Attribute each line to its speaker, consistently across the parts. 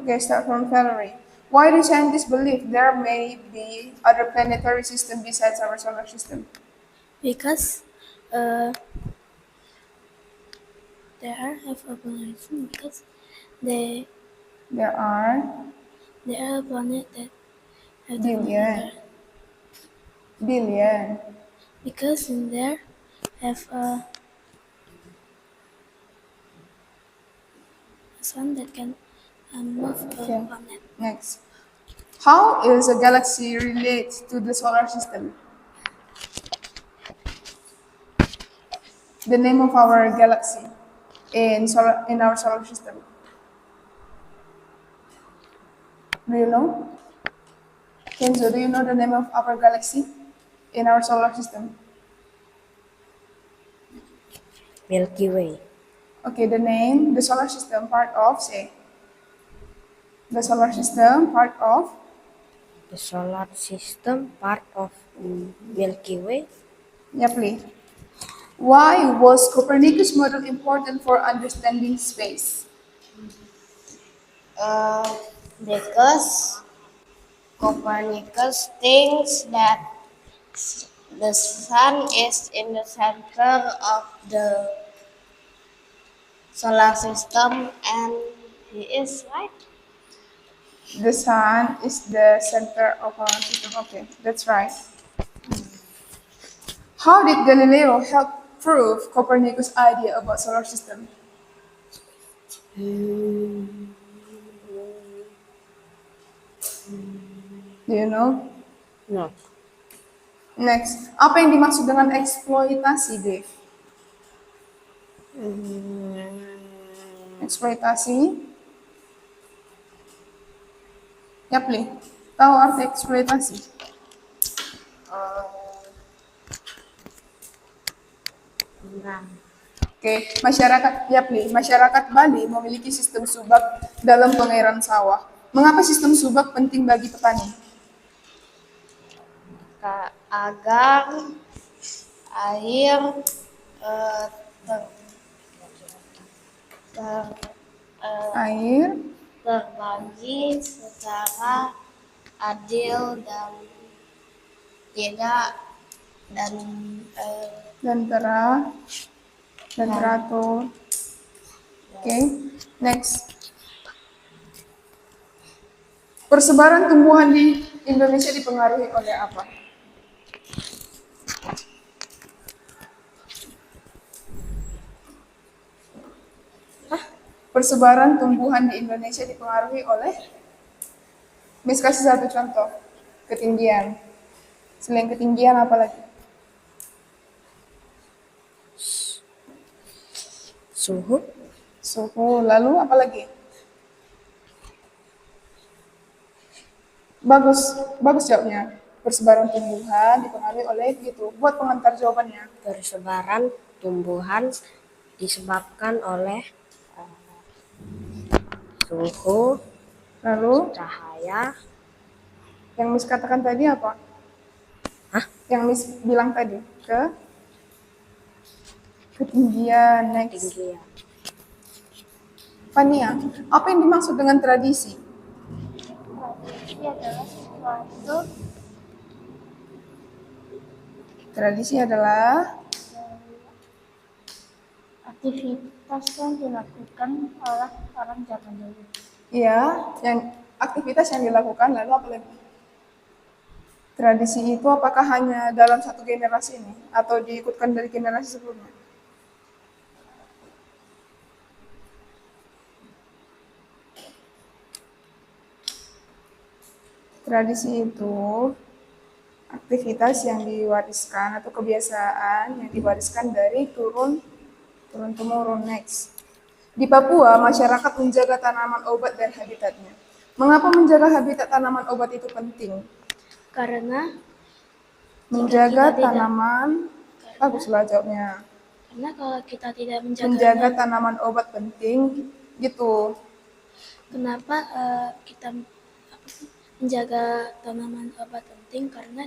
Speaker 1: Okay, start from Valerie. Why do scientists believe there may be other planetary systems besides our solar system?
Speaker 2: Because there have a planet because they
Speaker 1: There are
Speaker 2: there are planet that have the
Speaker 1: billion,
Speaker 2: planetary
Speaker 1: billion.
Speaker 2: because in there have a sun that can move a
Speaker 1: Okay,
Speaker 2: planet.
Speaker 1: next. How is a galaxy related to the solar system? The name of our galaxy in our solar system. Do you know? Kenzo, do you know the name of our galaxy in our solar system?
Speaker 3: Milky Way.
Speaker 1: Okay, the name, the solar system part of, say, the solar system part of,
Speaker 3: The solar system part of Milky Way.
Speaker 1: yeah, please. Why was Copernicus model important for understanding space?
Speaker 4: Uh, because Copernicus thinks that the sun is in the center of the solar system, and he is right.
Speaker 1: The sun is the center of our system. Okay, that's right. How did Galileo help prove Copernicus' idea about solar system? Do you know?
Speaker 3: No.
Speaker 1: Next, apa yang dimaksud dengan eksploitasi, Dave? Eksploitasi? Ya, Pli. Tahu arti eksploitasi?
Speaker 4: Enggak.
Speaker 1: Oke, masyarakat ya, Pli. Masyarakat Bali memiliki sistem subak dalam pengairan sawah. Mengapa sistem subak penting bagi petani?
Speaker 4: Agar air eh, ter, ter,
Speaker 1: Air
Speaker 4: terbagi secara adil dan tidak dan
Speaker 1: dan dan teratur. Oke, next. Persebaran tumbuhan di Indonesia dipengaruhi oleh apa? Persebaran tumbuhan di Indonesia dipengaruhi oleh, Miss kasih satu contoh, ketinggian. Selain ketinggian apa lagi?
Speaker 3: Suhu.
Speaker 1: Suhu, lalu apa lagi? Bagus, bagus jawabnya. Persebaran tumbuhan dipengaruhi oleh gitu. Buat pengantar jawabannya.
Speaker 3: Persebaran tumbuhan disebabkan oleh suhu,
Speaker 1: Lalu
Speaker 3: cahaya.
Speaker 1: yang Miss katakan tadi apa?
Speaker 3: Hah?
Speaker 1: Yang Miss bilang tadi ketinggian. Next.
Speaker 3: Ketinggian.
Speaker 1: Fania, apa yang dimaksud dengan tradisi?
Speaker 2: Tradisi adalah sesuatu
Speaker 1: Tradisi adalah
Speaker 2: aktivitas yang dilakukan oleh orang zaman dulu.
Speaker 1: ya, yang aktivitas yang dilakukan lalu apa lagi? Tradisi itu apakah hanya dalam satu generasi ini atau diikutkan dari generasi sebelumnya? Tradisi itu aktivitas yang diwariskan atau kebiasaan yang diwariskan dari turun temurun. Next. Di Papua, masyarakat menjaga tanaman obat dan habitatnya. Mengapa menjaga habitat tanaman obat itu penting?
Speaker 2: Karena
Speaker 1: Menjaga
Speaker 2: kita tidak-
Speaker 1: tanaman, baguslah jawabnya.
Speaker 2: karena kalau kita tidak menjaga
Speaker 1: Menjaga tanaman obat penting, gitu.
Speaker 2: kenapa kita menjaga tanaman obat penting karena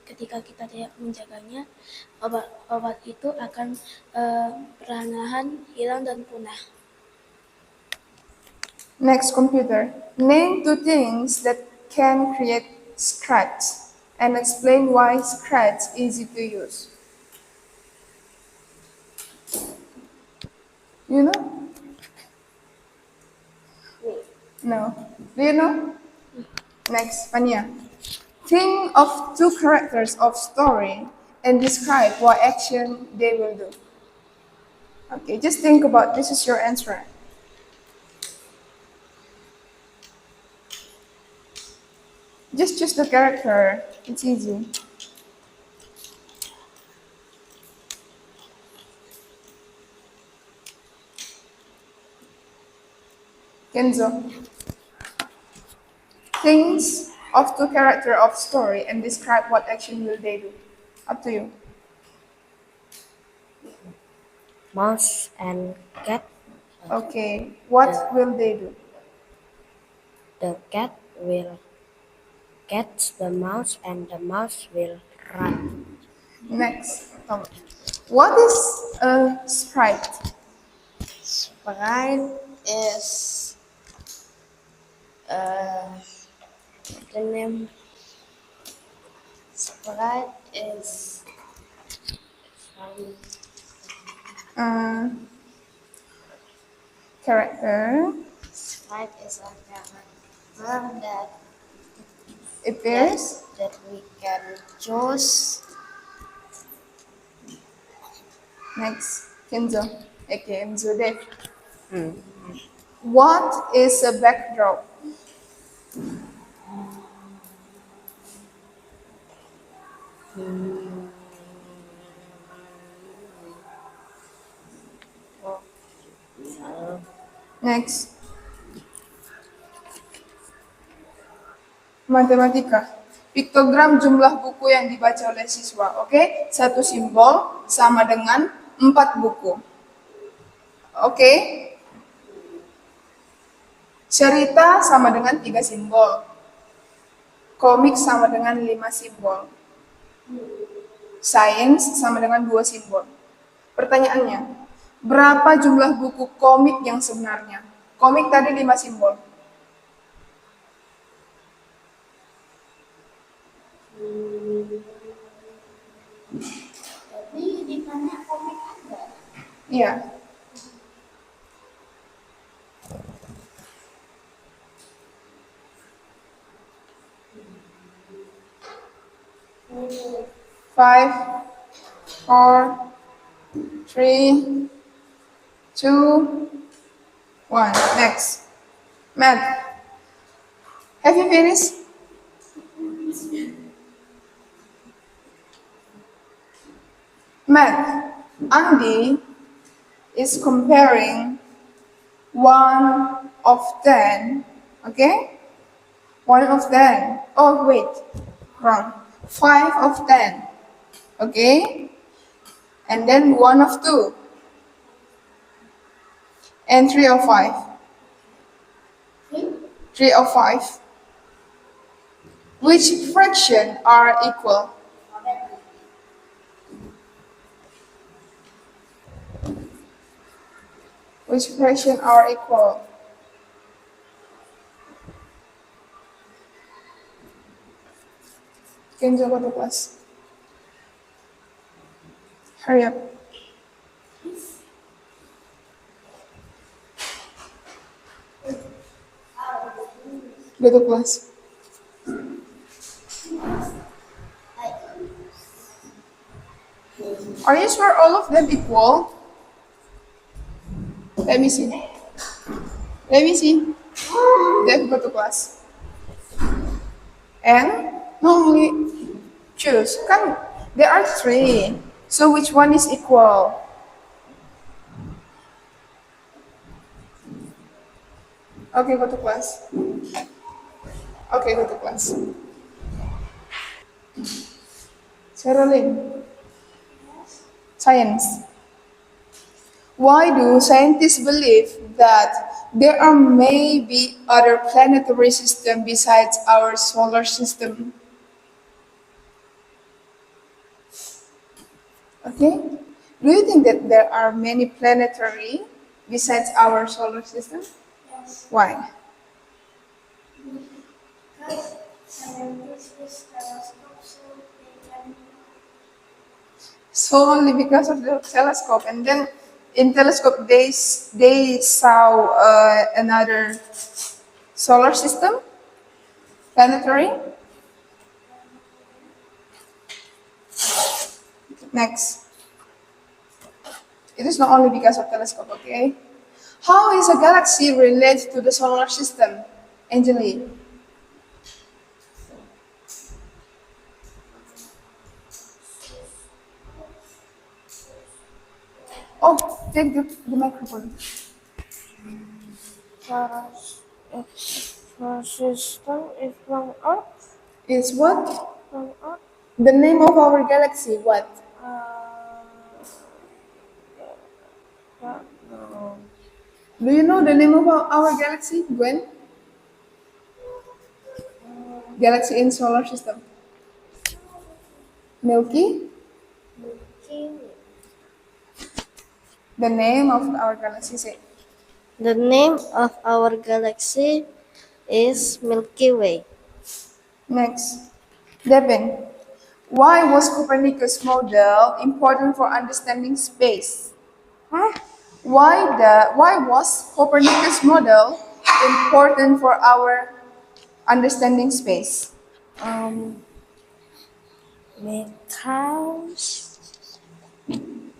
Speaker 2: ketika kita tidak menjaganya obat itu akan perlahan-lahan hilang dan punah.
Speaker 1: Next, computer. Name two things that can create Scratch and explain why Scratch is easy to use. You know? No. Do you know? Next, Fania. Think of two characters of story and describe what action they will do. Okay, just think about this is your answer. Just choose the character. It's easy. Kenzo. Things of two character of story and describe what action will they do. Up to you.
Speaker 3: Mouse and cat.
Speaker 1: Okay, what will they do?
Speaker 3: The cat will catch the mouse and the mouse will run.
Speaker 1: Next, what is a sprite?
Speaker 4: Sprite is the name. Sprite is
Speaker 1: Uh, character
Speaker 4: Sprite is a character
Speaker 1: appears.
Speaker 4: that we can choose.
Speaker 1: Next, Kenzo. Okay, Kenzo Dev. What is a backdrop? Next, matematika. Piktogram jumlah buku yang dibaca oleh siswa. Oke, satu simbol sama dengan 4 buku. Oke. Cerita sama dengan 3 simbol. Komik sama dengan 5 simbol. Sains sama dengan 2 simbol. Pertanyaannya, berapa jumlah buku komik yang sebenarnya? Komik tadi 5 simbol.
Speaker 2: Tapi ditanya komik ada.
Speaker 1: Iya. Five, four, three, two, one. Next. Matt. Have you finished? Matt. Andy is comparing 1 of 10. Okay? 1 of 10. Oh, wait. Wrong. 5 of 10. Okay? And then 1 of 2. And 3 of 5. 3 of 5. Which fraction are equal? Which fraction are equal? Kenzo, go to class. Hurry up. Go to class. Are you sure all of them equal? Let me see. Let me see. Then go to class. And normally choose. Kan, there are 3. So which one is equal? Okay, go to class. Okay, go to class. Sherilyn. Science. Why do scientists believe that there are maybe other planetary systems besides our solar system? Okay? Do you think that there are many planetary besides our solar system? Why?
Speaker 2: Scientists use telescopes so they can
Speaker 1: So only because of the telescope, and then in telescope they saw another solar system, planetary. Next, it is not only because of telescope. Okay, how is a galaxy related to the solar system, Angeli? Oh, take the microphone.
Speaker 2: solar system is from Earth.
Speaker 1: It's what?
Speaker 2: From Earth.
Speaker 1: The name of our galaxy, what?
Speaker 2: No.
Speaker 1: Do you know the name of our galaxy, Gwen? Galaxy in solar system. Milky? The name of our galaxy, say.
Speaker 4: The name of our galaxy is Milky Way.
Speaker 1: Next. Devin. Why was Copernicus model important for understanding space?
Speaker 2: Huh?
Speaker 1: Why was Copernicus model important for our understanding space?
Speaker 2: Because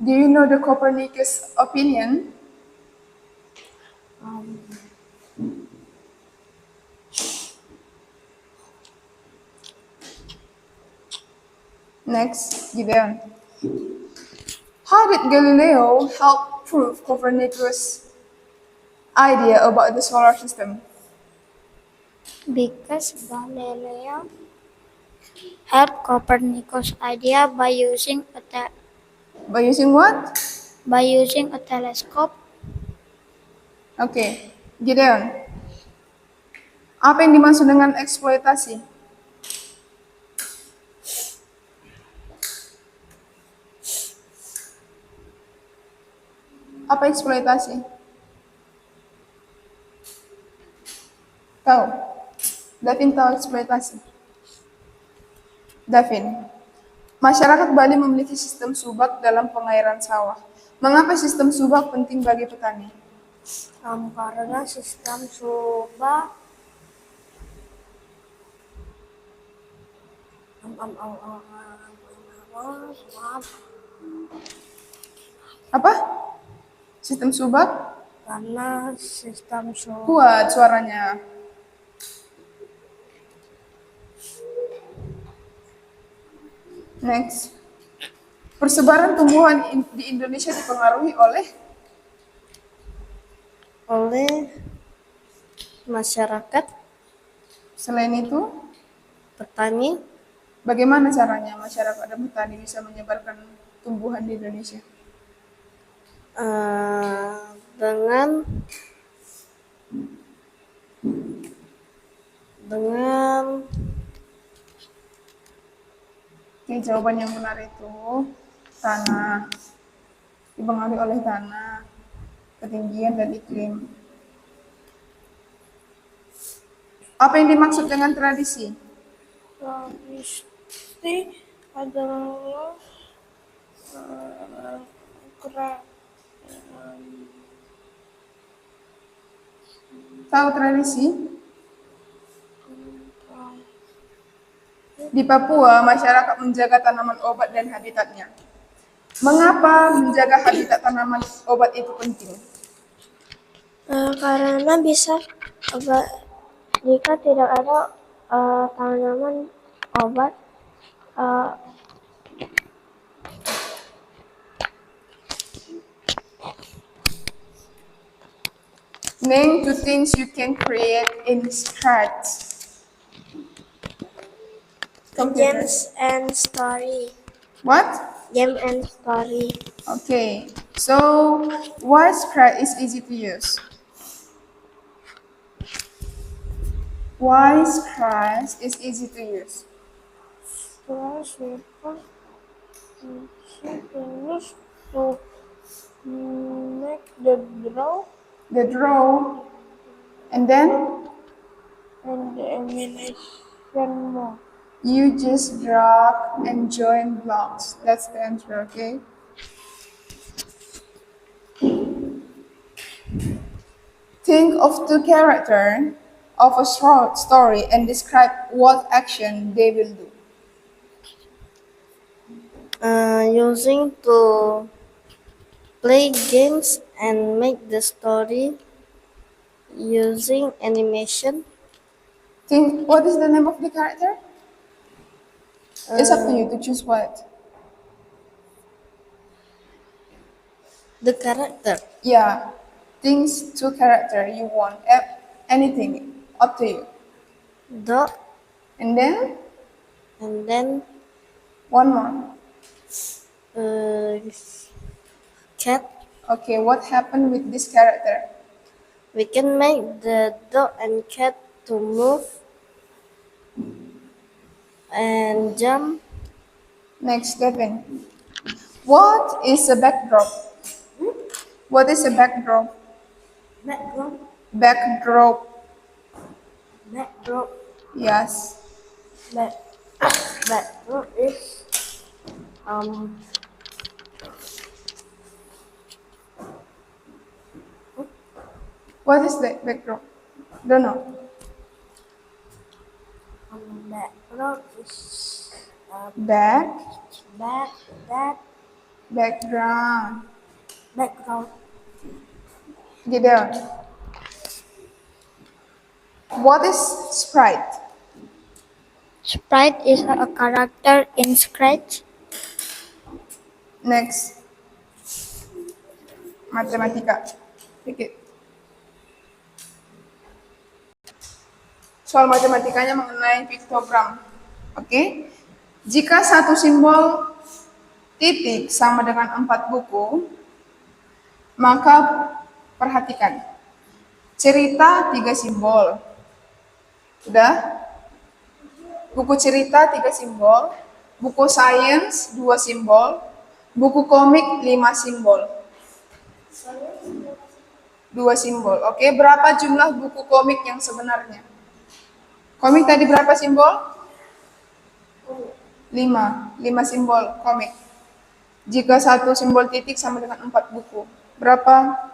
Speaker 1: Do you know the Copernicus opinion? Next, Gideon. How did Galileo help prove Copernicus' idea about the solar system?
Speaker 2: because Galileo helped Copernicus' idea
Speaker 1: By using what?
Speaker 2: by using a telescope.
Speaker 1: Oke, Gideon. Apa yang dimaksud dengan eksploitasi? Apa eksploitasi? Tahu? Davin tahu eksploitasi? Davin. Masyarakat Bali memiliki sistem subak dalam pengairan sawah. Mengapa sistem subak penting bagi petani?
Speaker 2: Karena sistem subak
Speaker 1: Apa? Sistem subak?
Speaker 2: karena sistem subak
Speaker 1: Kuat suaranya. Next. Persebaran tumbuhan di Indonesia dipengaruhi
Speaker 4: Oleh masyarakat,
Speaker 1: selain itu,
Speaker 4: petani,
Speaker 1: bagaimana caranya masyarakat dan petani bisa menyebarkan tumbuhan di Indonesia?
Speaker 4: dengan
Speaker 1: Oke, jawaban yang benar itu tanah. Dipengaruhi oleh tanah, ketinggian, dan iklim. Apa yang dimaksud dengan tradisi?
Speaker 2: tradisi adalah
Speaker 1: Tahu tradisi? Di Papua, masyarakat menjaga tanaman obat dan habitatnya. Mengapa menjaga habitat tanaman obat itu penting?
Speaker 2: karena bisa jika tidak ada tanaman obat
Speaker 1: Name two things you can create in scratch. Computers.
Speaker 2: and story.
Speaker 1: What?
Speaker 2: Game and story.
Speaker 1: Okay. So, why Scratch is easy to use? Why Scratch is easy to use?
Speaker 2: Terus itu use to make the draw
Speaker 1: The draw And then
Speaker 2: and the animation more.
Speaker 1: you just drag and join blocks. That's the answer, okay? Think of two characters of a short story and describe what action they will do.
Speaker 3: Using to play games and make the story using animation.
Speaker 1: Think, what is the name of the character? It's up to you to choose what.
Speaker 3: The character.
Speaker 1: Yeah, things, two character you want, anything, up to you.
Speaker 3: Dog
Speaker 1: And then
Speaker 3: and then
Speaker 1: one more.
Speaker 3: cat.
Speaker 1: Okay, what happened with this character?
Speaker 3: We can make the dog and cat to move and jump.
Speaker 1: Next, Devin. What is a backdrop? What is a backdrop?
Speaker 3: Backdrop.
Speaker 1: Backdrop.
Speaker 3: Backdrop.
Speaker 1: Yes.
Speaker 3: Backdrop is
Speaker 1: What is the backdrop? Don't know.
Speaker 3: backdrop is
Speaker 1: Back. Background.
Speaker 3: background.
Speaker 1: Get down. What is sprite?
Speaker 2: Sprite is a character in Scratch.
Speaker 1: Next. Matematika. Take it. Soal matematikanya mengenai piktogram. Oke. Jika satu simbol titik sama dengan 4 buku, maka perhatikan. Cerita 3 simbol. Sudah? Buku cerita 3 simbol, buku sains 2 simbol, buku komik 5 simbol. 2 simbol. Oke, berapa jumlah buku komik yang sebenarnya? Komik tadi berapa simbol? 5 simbol komik. Jika satu simbol titik sama dengan 4 buku, berapa?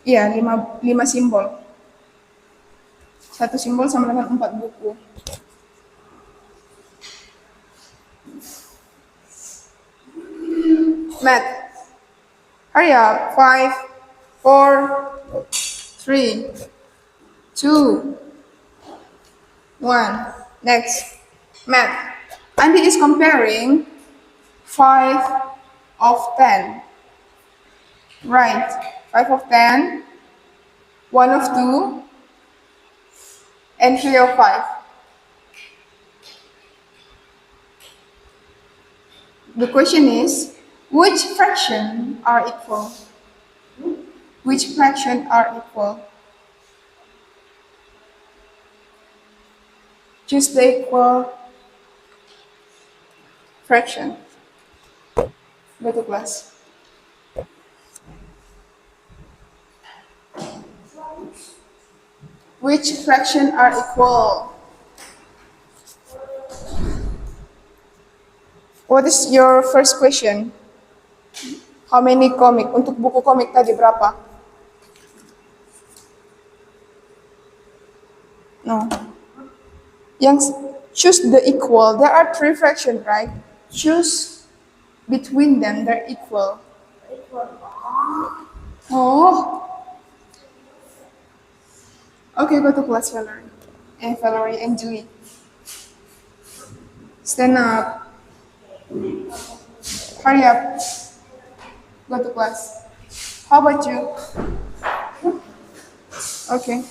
Speaker 1: Iya, 5 simbol. Satu simbol sama dengan 4 buku. Math. Hurry up. 5, 4, 3, 2, 1. Next. Math. Andi is comparing 5 of 10. Right. 5 of 10, 1 of 2, and 3 of 5. The question is, which fraction are equal? Which fraction are equal? Choose the equal fraction. Go to class. Which fraction are equal? What is your first question? How many comic? Untuk buku komik tadi berapa? No. Yang choose the equal. There are 3 fractions, right? Choose between them. They're equal. Oh. Okay, go to class, Valerie. Valerie and Julie. Stand up. Hurry up. Go to class. How about you? Okay.